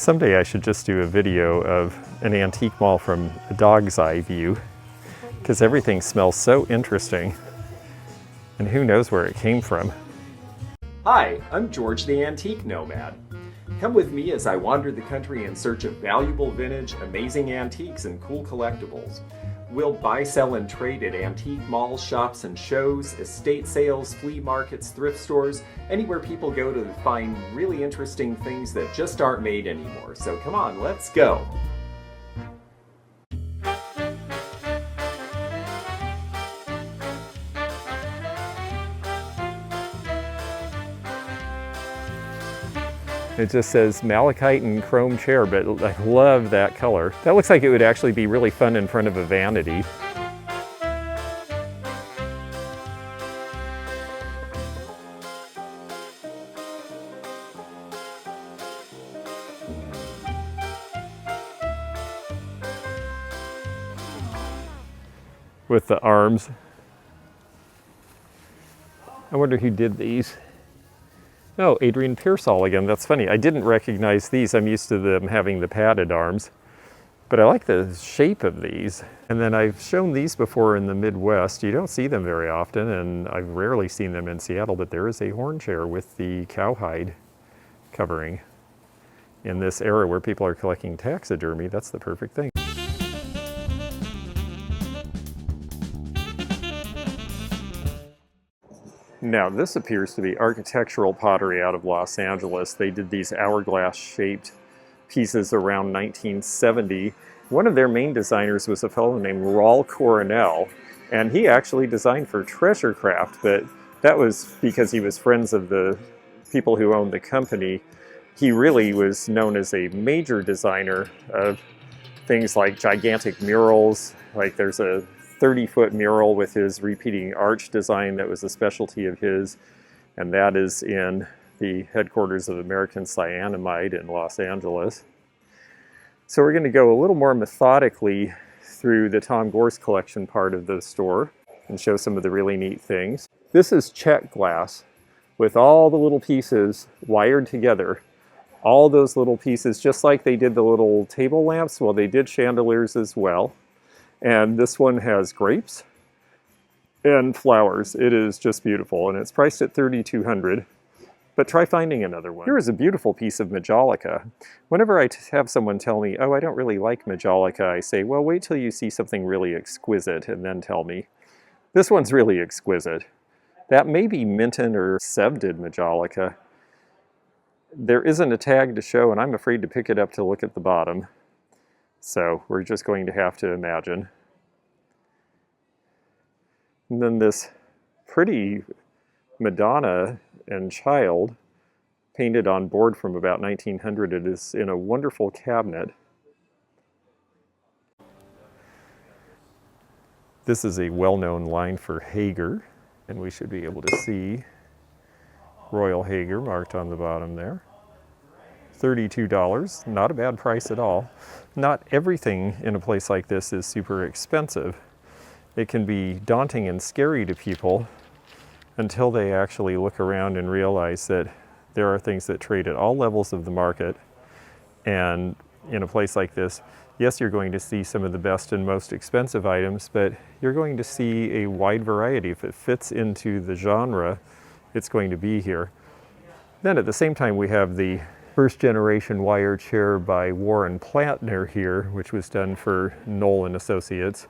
Someday I should just do a video of an antique mall from a dog's eye view, because everything smells so interesting, and who knows where it came from. Hi, I'm George the Antique Nomad. Come with me as I wander the country in search of valuable vintage, amazing antiques, and cool collectibles. We'll buy, sell, and trade at antique malls, shops, and shows, estate sales, flea markets, thrift stores, anywhere people go to find really interesting things that just aren't made anymore. So come on, let's go! It just says malachite and chrome chair, but I love that color. That looks like it would actually be really fun in front of a vanity. With the arms. I wonder who did these. Oh, Adrian Pearsall again. That's funny. I didn't recognize these. I'm used to them having the padded arms. But I like the shape of these. And then I've shown these before in the Midwest. You don't see them very often, and I've rarely seen them in Seattle, but there is a horn chair with the cowhide covering. In this era where people are collecting taxidermy, that's the perfect thing. Now, this appears to be architectural pottery out of Los Angeles. They did these hourglass-shaped pieces around 1970. One of their main designers was a fellow named Raul Coronel, and he actually designed for Treasure Craft, but that was because he was friends of the people who owned the company. He really was known as a major designer of things like gigantic murals, like there's a 30-foot mural with his repeating arch design that was a specialty of his, and that is in the headquarters of American Cyanamide in Los Angeles. So we're going to go a little more methodically through the Tom Gorz Collection part of the store and show some of the really neat things. This is Czech glass with all the little pieces wired together. All those little pieces, just like they did the little table lamps, well, they did chandeliers as well. And this one has grapes and flowers. It is just beautiful, and it's priced at $3,200. But try finding another one. Here is a beautiful piece of Majolica. Whenever I have someone tell me, oh, I don't really like Majolica, I say, well, wait till you see something really exquisite and then tell me. This one's really exquisite. That may be Minton or Sevded Majolica. There isn't a tag to show, and I'm afraid to pick it up to look at the bottom. So we're just going to have to imagine. And then this pretty Madonna and Child painted on board from about 1900. It is in a wonderful cabinet. This is a well-known line for Hager, and we should be able to see Royal Hager marked on the bottom there. $32, not a bad price at all. Not everything in a place like this is super expensive. It can be daunting and scary to people until they actually look around and realize that there are things that trade at all levels of the market. And in a place like this, yes, you're going to see some of the best and most expensive items, but you're going to see a wide variety. If it fits into the genre, it's going to be here. Then at the same time, we have the first generation wire chair by Warren Plantner here, which was done for Knoll and Associates.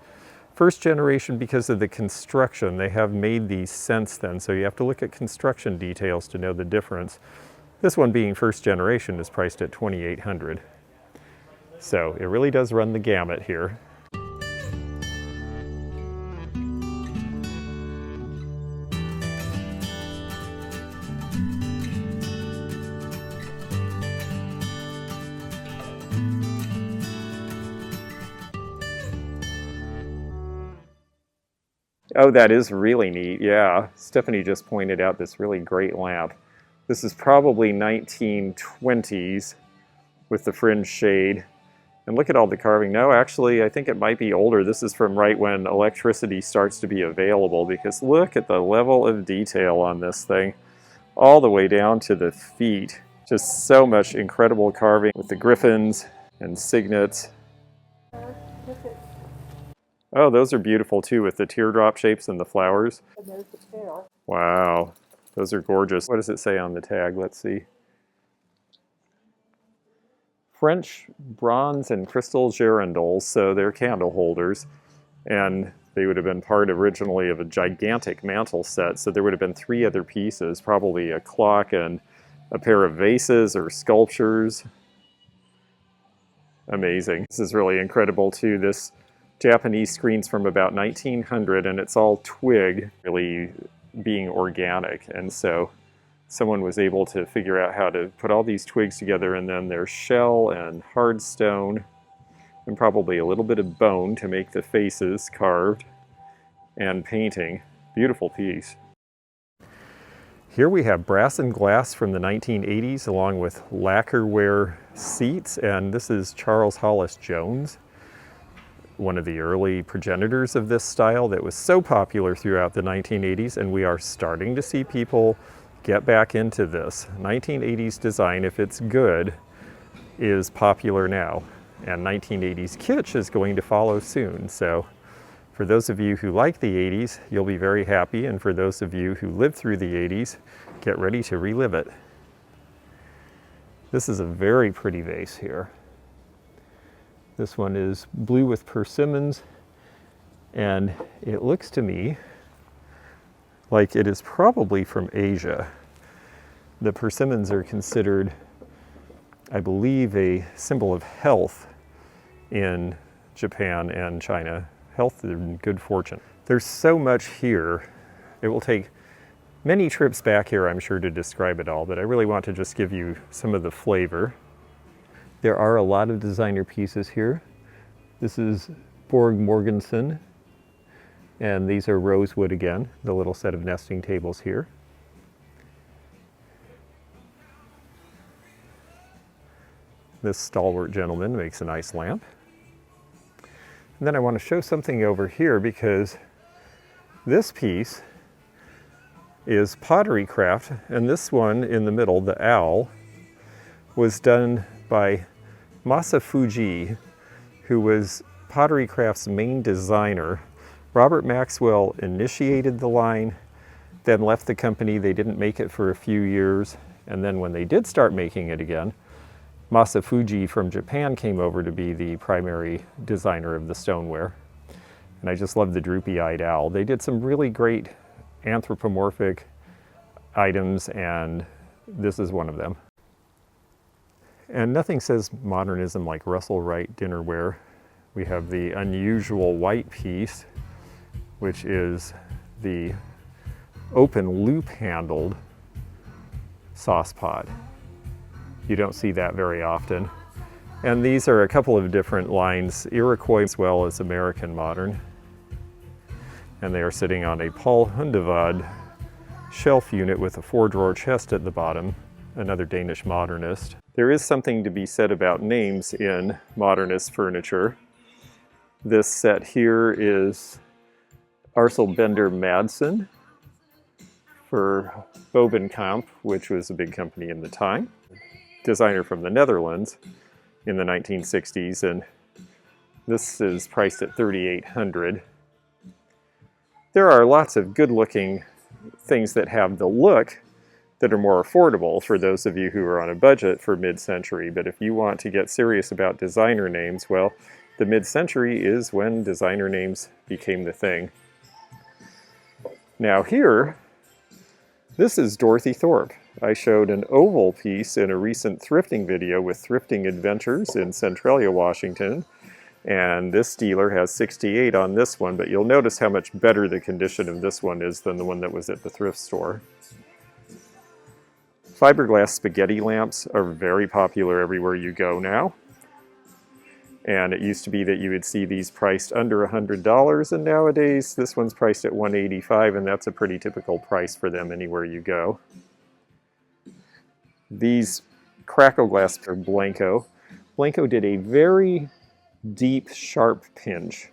First generation because of the construction. They have made these since then, so you have to look at construction details to know the difference. This one being first generation is priced at $2,800. So it really does run the gamut here. Oh, that is really neat, yeah. Stephanie just pointed out this really great lamp. This is probably 1920s with the fringe shade. And look at all the carving. No, actually, I think it might be older. This is from right when electricity starts to be available, because look at the level of detail on this thing. All the way down to the feet. Just so much incredible carving with the griffins and cygnets. Oh, those are beautiful too, with the teardrop shapes and the flowers. And there's the tail. Wow, those are gorgeous. What does it say on the tag? Let's see. French bronze and crystal girandoles, so they're candle holders. And they would have been part originally of a gigantic mantle set, so there would have been 3 other pieces, probably a clock and a pair of vases or sculptures. Amazing. This is really incredible too. This Japanese screen's from about 1900 and it's all twig, really being organic. And so someone was able to figure out how to put all these twigs together, and then there's shell and hard stone and probably a little bit of bone to make the faces carved, and painting. Beautiful piece. Here we have brass and glass from the 1980s along with lacquerware seats, and this is Charles Hollis Jones, one of the early progenitors of this style that was so popular throughout the 1980s, and we are starting to see people get back into this. 1980s design, if it's good, is popular now, and 1980s kitsch is going to follow soon. So for those of you who like the 80s, you'll be very happy, and for those of you who lived through the 80s, get ready to relive it. This is a very pretty vase here. This one is blue with persimmons, and it looks to me like it is probably from Asia. The persimmons are considered, I believe, a symbol of health in Japan and China. Health and good fortune. There's so much here. It will take many trips back here, I'm sure, to describe it all, but I really want to just give you some of the flavor. There are a lot of designer pieces here. This is Borg Morgensen, and these are rosewood again, the little set of nesting tables here. This stalwart gentleman makes a nice lamp. And then I want to show something over here, because this piece is pottery craft, and this one in the middle, the owl, was done by Masafuji, who was Pottery Craft's main designer. Robert Maxwell initiated the line, then left the company. They didn't make it for a few years, and then when they did start making it again, Masafuji from Japan came over to be the primary designer of the stoneware. And I just love the droopy-eyed owl. They did some really great anthropomorphic items, and this is one of them. And nothing says modernism like Russell Wright dinnerware. We have the unusual white piece, which is the open loop-handled sauce pot. You don't see that very often. And these are a couple of different lines, Iroquois as well as American modern. And they are sitting on a Paul Hundevad shelf unit with a 4-drawer chest at the bottom, another Danish modernist. There is something to be said about names in modernist furniture. This set here is Arsel Bender Madsen for Bovenkamp, which was a big company in the time. Designer from the Netherlands in the 1960s, and this is priced at $3,800. There are lots of good-looking things that have the look that are more affordable for those of you who are on a budget for mid-century, but if you want to get serious about designer names, well, the mid-century is when designer names became the thing. Now here, this is Dorothy Thorpe. I showed an oval piece in a recent thrifting video with Thrifting Adventures in Centralia, Washington, and this dealer has 68 on this one, but you'll notice how much better the condition of this one is than the one that was at the thrift store. Fiberglass spaghetti lamps are very popular everywhere you go now. And it used to be that you would see these priced under $100, and nowadays this one's priced at $185, and that's a pretty typical price for them anywhere you go. These crackle glass are Blanco. Blanco did a very deep, sharp pinch,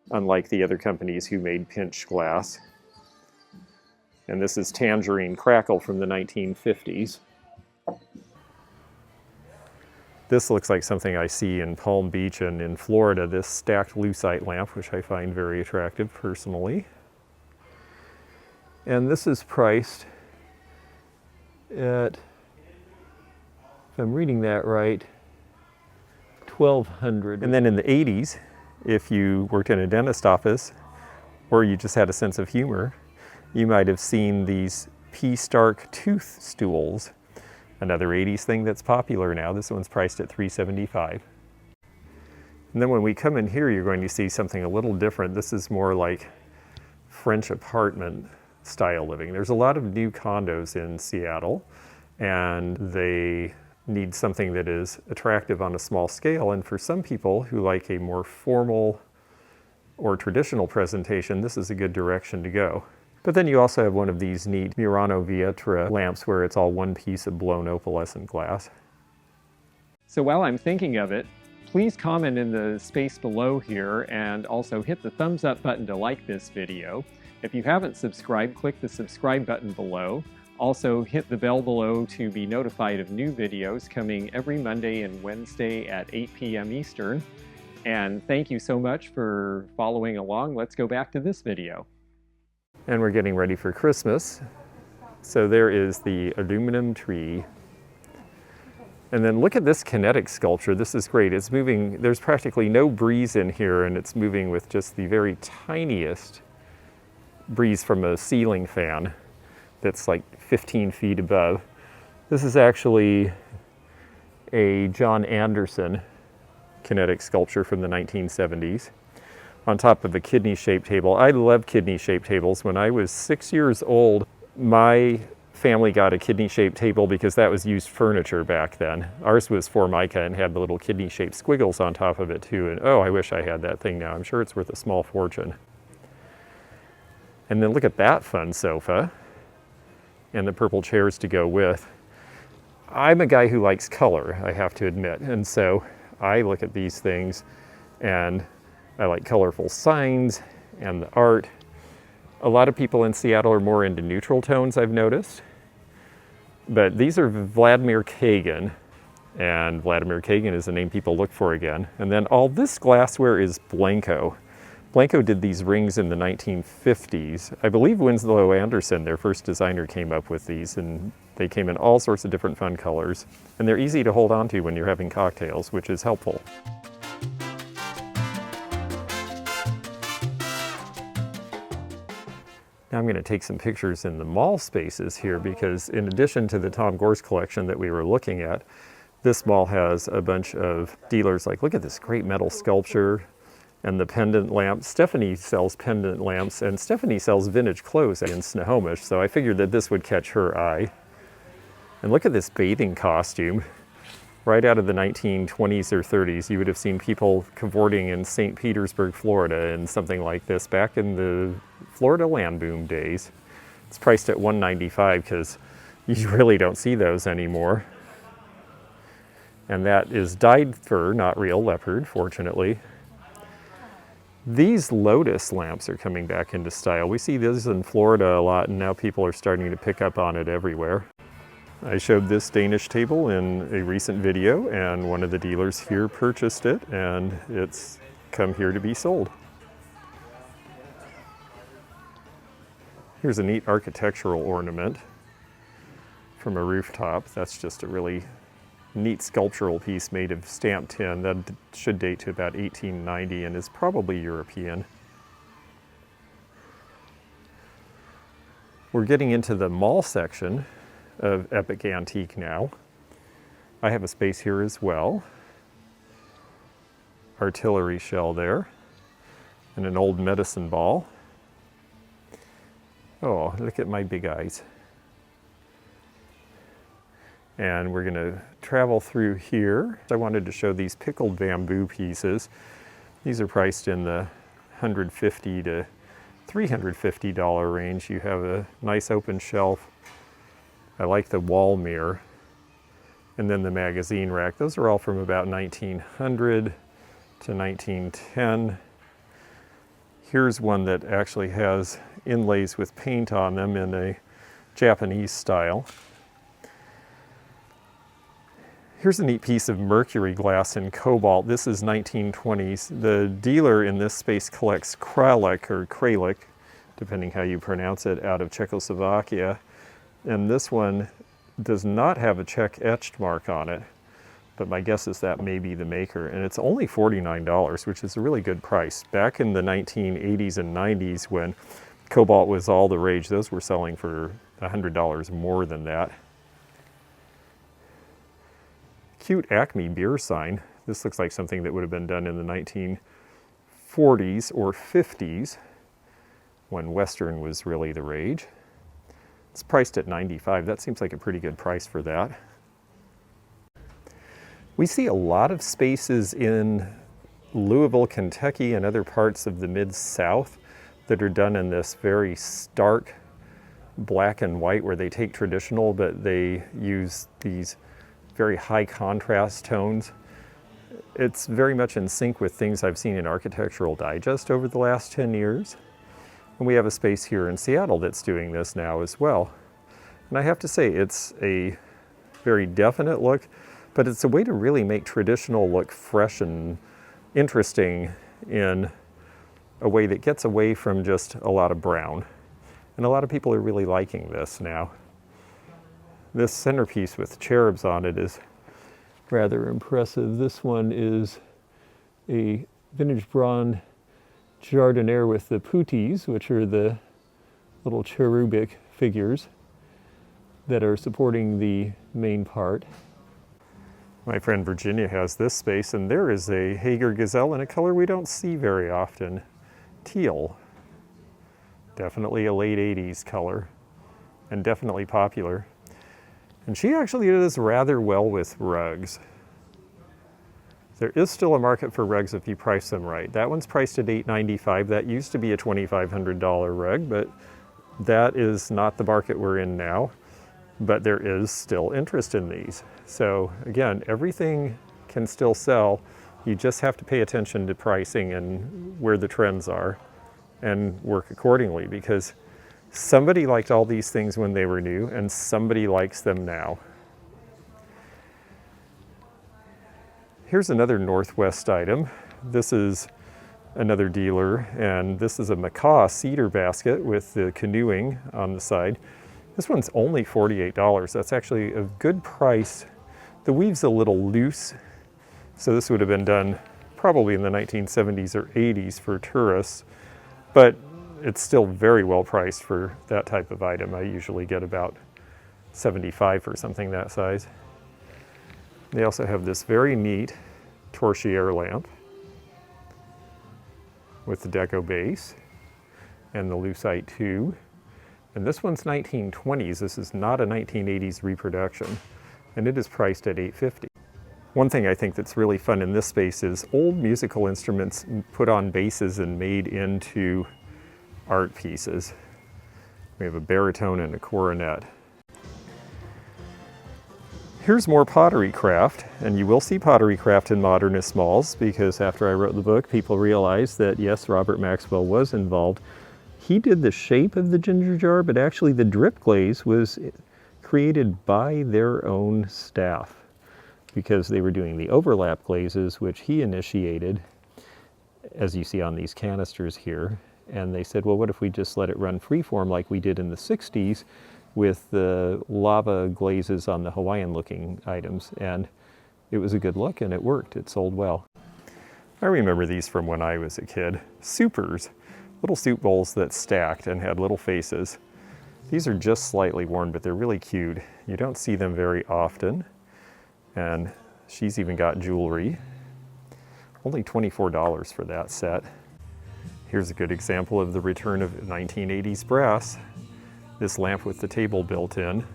unlike the other companies who made pinch glass. And this is Tangerine Crackle from the 1950s. This looks like something I see in Palm Beach and in Florida, this stacked lucite lamp, which I find very attractive personally. And this is priced at, if I'm reading that right, $1,200. And then in the 80s, if you worked in a dentist office or you just had a sense of humor, you might have seen these P-Stark tooth stools. Another 80s thing that's popular now. This one's priced at $375. And then when we come in here, you're going to see something a little different. This is more like French apartment style living. There's a lot of new condos in Seattle, and they need something that is attractive on a small scale. And for some people who like a more formal or traditional presentation, this is a good direction to go. But then you also have one of these neat Murano Vietra lamps where it's all one piece of blown opalescent glass. So while I'm thinking of it, please comment in the space below here and also hit the thumbs up button to like this video. If you haven't subscribed, click the subscribe button below. Also hit the bell below to be notified of new videos coming every Monday and Wednesday at 8 p.m. Eastern. And thank you so much for following along. Let's go back to this video. And we're getting ready for Christmas. So there is the aluminum tree. And then look at this kinetic sculpture. This is great. It's moving, there's practically no breeze in here, and it's moving with just the very tiniest breeze from a ceiling fan that's like 15 feet above. This is actually a John Anderson kinetic sculpture from the 1970s on top of a kidney-shaped table. I love kidney-shaped tables. When I was 6 years old, my family got a kidney-shaped table because that was used furniture back then. Ours was Formica and had the little kidney-shaped squiggles on top of it too. And oh, I wish I had that thing now. I'm sure it's worth a small fortune. And then look at that fun sofa and the purple chairs to go with. I'm a guy who likes color, I have to admit. And so I look at these things and I like colorful signs and the art. A lot of people in Seattle are more into neutral tones, I've noticed. But these are Vladimir Kagan, and Vladimir Kagan is a name people look for again. And then all this glassware is Blanco. Blanco did these rings in the 1950s. I believe Winslow Anderson, their first designer, came up with these, and they came in all sorts of different fun colors. And they're easy to hold on to when you're having cocktails, which is helpful. Now I'm going to take some pictures in the mall spaces here, because in addition to the Tom Gorz collection that we were looking at, this mall has a bunch of dealers. Like, look at this great metal sculpture and the pendant lamp. Stephanie sells pendant lamps, and Stephanie sells vintage clothes in Snohomish, so I figured that this would catch her eye. And look at this bathing costume. Right out of the 1920s or 30s, you would have seen people cavorting in St. Petersburg, Florida in something like this back in the Florida land boom days. It's priced at $195 because you really don't see those anymore. And that is dyed fur, not real leopard, fortunately. These lotus lamps are coming back into style. We see this in Florida a lot, and now people are starting to pick up on it everywhere. I showed this Danish table in a recent video, and one of the dealers here purchased it, and it's come here to be sold. Here's a neat architectural ornament from a rooftop. That's just a really neat sculptural piece made of stamped tin. That should date to about 1890 and is probably European. We're getting into the mall section of Epic Antique now. I have a space here as well. Artillery shell there, and an old medicine ball. Oh, look at my big eyes. And we're going to travel through here. I wanted to show these pickled bamboo pieces. These are priced in the $150 to $350 range. You have a nice open shelf. I like the wall mirror. And then the magazine rack. Those are all from about 1900 to 1910. Here's one that actually has inlays with paint on them in a Japanese style. Here's a neat piece of mercury glass in cobalt. This is 1920s. The dealer in this space collects Kralik, or Kralik, depending how you pronounce it, out of Czechoslovakia. And this one does not have a Czech etched mark on it, but my guess is that may be the maker. And it's only $49, which is a really good price. Back in the 1980s and 90s, when cobalt was all the rage, those were selling for $100 more than that. Cute Acme beer sign. This looks like something that would have been done in the 1940s or 50s, when Western was really the rage. It's priced at $95. That seems like a pretty good price for that. We see a lot of spaces in Louisville, Kentucky, and other parts of the Mid-South that are done in this very stark black and white, where they take traditional, but they use these very high contrast tones. It's very much in sync with things I've seen in Architectural Digest over the last 10 years. And we have a space here in Seattle that's doing this now as well. And I have to say, it's a very definite look, but it's a way to really make traditional look fresh and interesting in a way that gets away from just a lot of brown. And a lot of people are really liking this now. This centerpiece with cherubs on it is rather impressive. This one is a vintage bronze jardiniere with the putis, which are the little cherubic figures that are supporting the main part. My friend Virginia has this space, and there is a Hager gazelle in a color we don't see very often, teal. Definitely a late 80s color, and definitely popular. And she actually does rather well with rugs. There is still a market for rugs if you price them right. That one's priced at $895. That used to be a $2,500 rug, but that is not the market we're in now. But there is still interest in these. So again, everything can still sell. You just have to pay attention to pricing and where the trends are and work accordingly, because somebody liked all these things when they were new, and somebody likes them now. Here's another Northwest item. This is another dealer, and this is a macaw cedar basket with the canoeing on the side. This one's only $48. That's actually a good price. The weave's a little loose, so this would have been done probably in the 1970s or 80s for tourists, but it's still very well priced for that type of item. I usually get about $75 for something that size. They also have this very neat torchieres lamp with the deco base and the lucite tube. And this one's 1920s. This is not a 1980s reproduction, and it is priced at $850. One thing I think that's really fun in this space is old musical instruments put on bases and made into art pieces. We have a baritone and a coronet. Here's more pottery craft, and you will see pottery craft in Modernist malls, because after I wrote the book, people realized that yes, Robert Maxwell was involved. He did the shape of the ginger jar, but actually the drip glaze was created by their own staff, because they were doing the overlap glazes, which he initiated, as you see on these canisters here. And they said, well, what if we just let it run freeform like we did in the 60s with the lava glazes on the Hawaiian-looking items? And it was a good look, and it worked. It sold well. I remember these from when I was a kid. Supers, little soup bowls that stacked and had little faces. These are just slightly worn, but they're really cute. You don't see them very often. And she's even got jewelry. Only $24 for that set. Here's a good example of the return of 1980s brass. This lamp with the table built in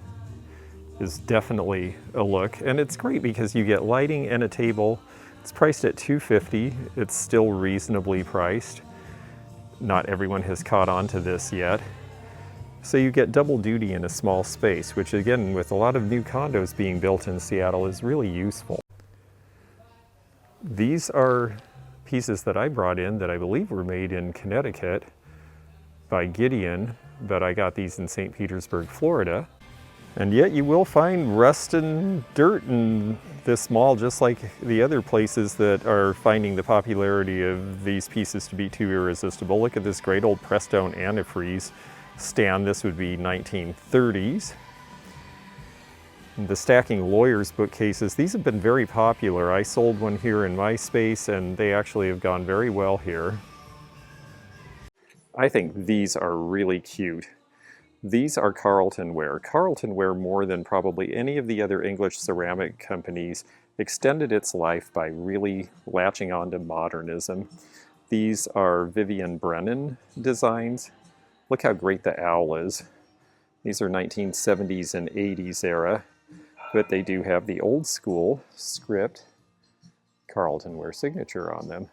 is definitely a look, and it's great because you get lighting and a table. It's priced at $250. It's still reasonably priced. Not everyone has caught on to this yet. So you get double duty in a small space, which again, with a lot of new condos being built in Seattle, is really useful. These are pieces that I brought in that I believe were made in Connecticut by Gideon, but I got these in St. Petersburg, Florida. And yet you will find rust and dirt in this mall, just like the other places that are finding the popularity of these pieces to be too irresistible. Look at this great old pressed stone antifreeze stand. This would be 1930s. The stacking lawyers bookcases, these have been very popular. I sold one here in my space and they actually have gone very well here. I think these are really cute. These are Carlton ware. Carlton ware, more than probably any of the other English ceramic companies, extended its life by really latching on to modernism. These are Vivian Brennan designs. Look how great the owl is. These are 1970s and 80s era, but they do have the old school script Carlton ware signature on them.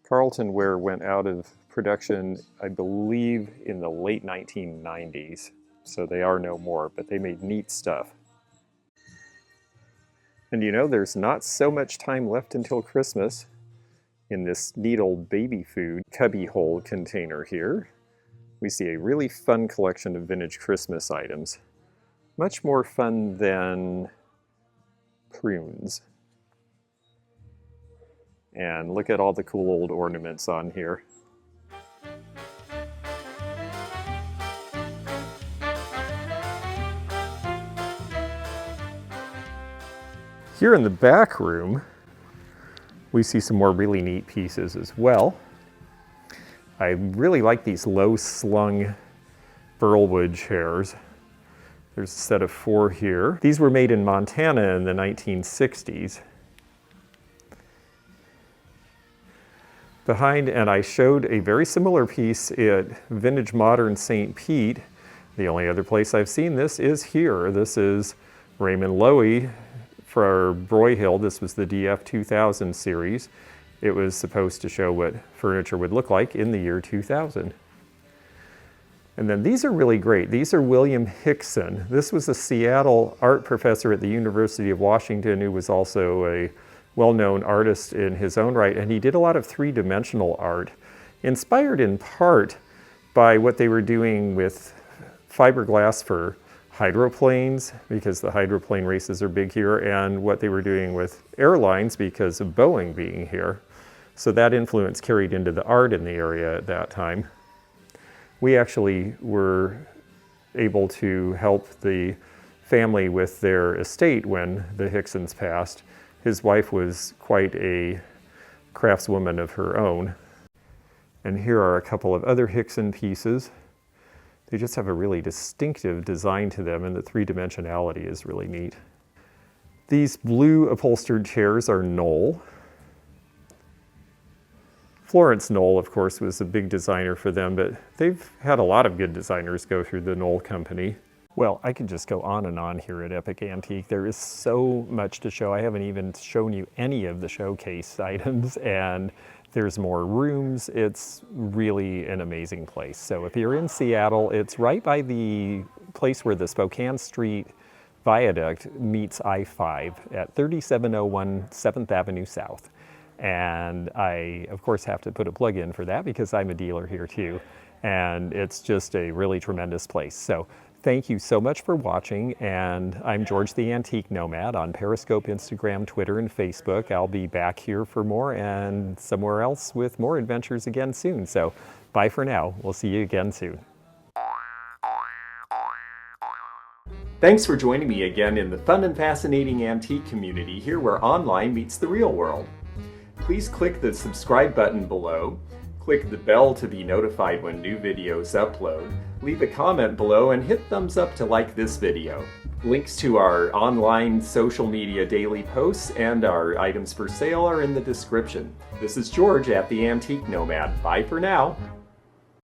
Carlton ware went out of production, I believe, in the late 1990s, so they are no more, but they made neat stuff. And you know, there's not so much time left until Christmas. In this neat old baby food cubby hole container here, we see a really fun collection of vintage Christmas items. Much more fun than prunes. And look at all the cool old ornaments on here. Here in the back room, we see some more really neat pieces as well. I really like these low-slung burlwood chairs. There's a set of 4 here. These were made in Montana in the 1960s. Behind, and I showed a very similar piece at Vintage Modern St. Pete. The only other place I've seen this is here. This is Raymond Loewy for Broyhill. This was the DF 2000 series. It was supposed to show what furniture would look like in the year 2000. And then these are really great. These are William Hickson. This was a Seattle art professor at the University of Washington who was also a well-known artist in his own right, and he did a lot of three-dimensional art, inspired in part by what they were doing with fiberglass for hydroplanes, because the hydroplane races are big here, and what they were doing with airlines because of Boeing being here. So that influence carried into the art in the area at that time. We actually were able to help the family with their estate when the Hicksons passed. His wife was quite a craftswoman of her own. And here are a couple of other Hickson pieces. They just have a really distinctive design to them, and the three-dimensionality is really neat. These blue upholstered chairs are Knoll. Florence Knoll, of course, was a big designer for them, but they've had a lot of good designers go through the Knoll company. Well, I could just go on and on here at Epic Antique. There is so much to show. I haven't even shown you any of the showcase items, and there's more rooms. It's really an amazing place. So if you're in Seattle, it's right by the place where the Spokane Street Viaduct meets I-5 at 3701 7th Avenue South. And I, of course, have to put a plug in for that because I'm a dealer here too. And it's just a really tremendous place. So thank you so much for watching, and I'm George the Antique Nomad on Periscope, Instagram, Twitter, and Facebook. I'll be back here for more and somewhere else with more adventures again soon. So bye for now. We'll see you again soon. Thanks for joining me again in the fun and fascinating antique community here where online meets the real world. Please click the subscribe button below. Click the bell to be notified when new videos upload. Leave a comment below and hit thumbs up to like this video. Links to our online social media daily posts and our items for sale are in the description. This is George at the Antique Nomad. Bye for now.